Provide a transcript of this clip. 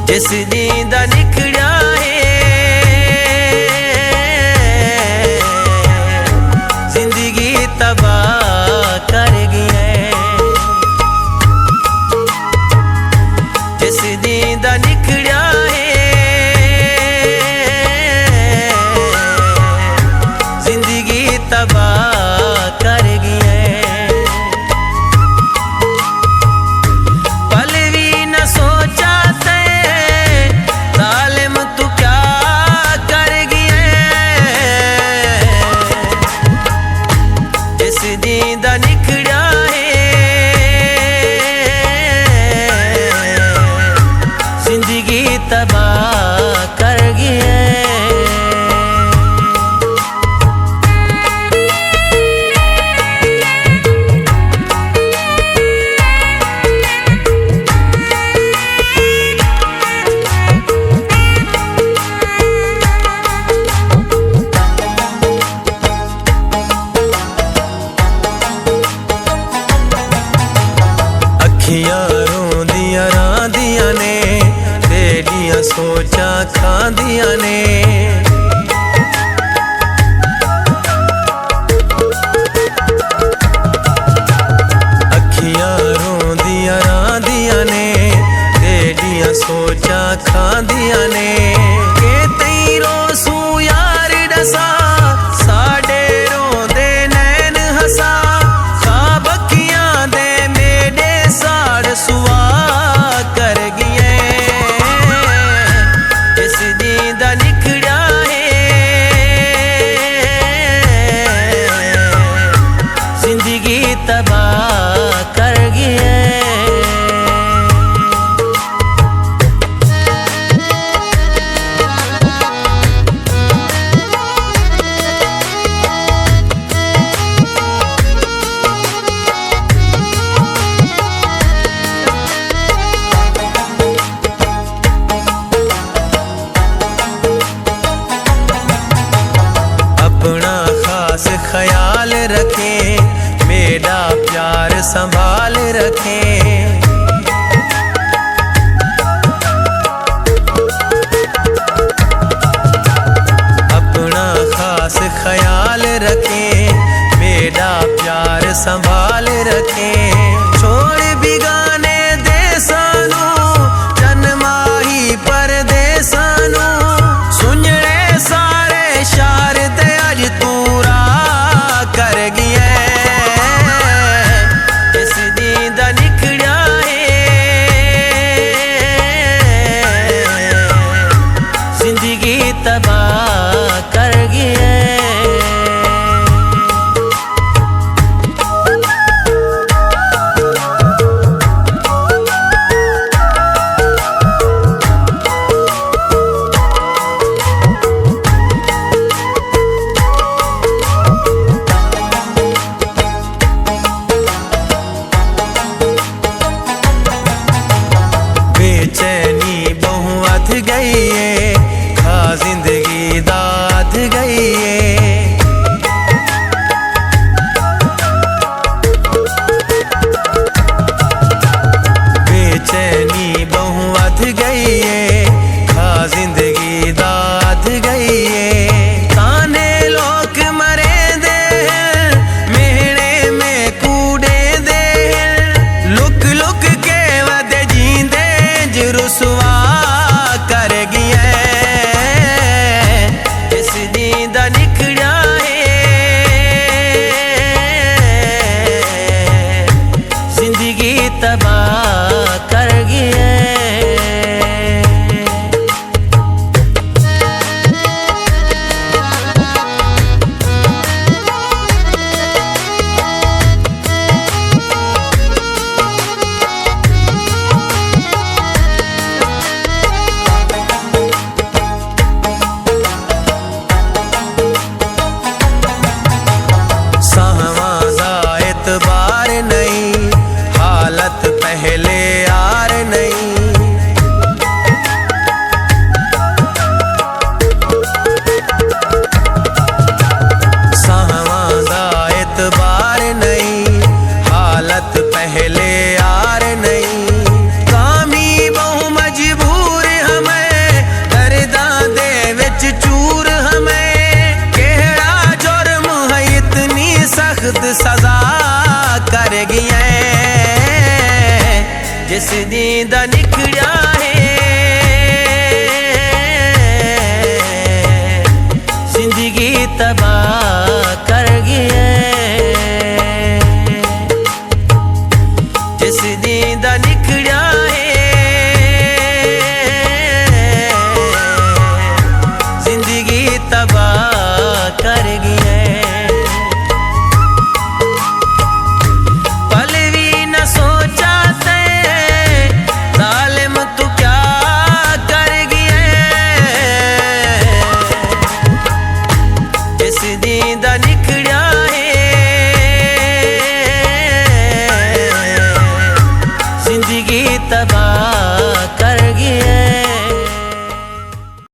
जिस जींदा निखड़ा है जिंदगी तबाह कर गया है। जिस जींदा निखड़ा है जिंदगी तबाह कर गया है। पल भी न सोचा जींदा निखड़ा है जिंदगी तबाह कर गया है। अखियां रोंदियां रांदियां ने तेरियां सोचां खांदियां ने। अखियां रोंदियां रांदियां ने तेरियां सोचां खांदियां ने। के तई रोसू यार दसा साडे रोंदे नैन हसा ख्वाब अखियां दे मेरे साड़ सुआ कर गए। जिस जींदा निखड़ा है जिंदगी तबाह कर गया है। अपना खास ख्याल रखें मेरा प्यार संभाल रखें। अपना खास ख्याल रखें मेरा प्यार संभाल रखें। छोड़ बिगाने देसानू जन्माही परदेसानू सुनने सारे शार ते अज तूरा कर गया है। जिस जींदा निखड़ा है जिंदगी तबाह कर गया है। बेचैनी बहु अध गई है खा जिंदगी दाद गई है। बेचैनी बहु अध गई है खा जिंदगी दाद गई है। ताने लोग मरे दे मेहने में कूड़े दे लुक लुक के वद जींदे रुसवा कर गया है। जिस जींदा निखड़ा है जिंदगी तबाह कर गया है। एतबार नहीं हालत पहले यार नहीं। साहवादा एतबार नहीं हालत पहले यार नहीं। कामी बहु मजबूर कर गया जिस नींद निकलिया है जिंदगी तबाह कर गया जिस नींद निकलिया है जिंदगी तबाह कर गया पल भी न सोचा ते जालिम तू क्या कर गया जिस नींद निकलिया है जिंदगी तबाह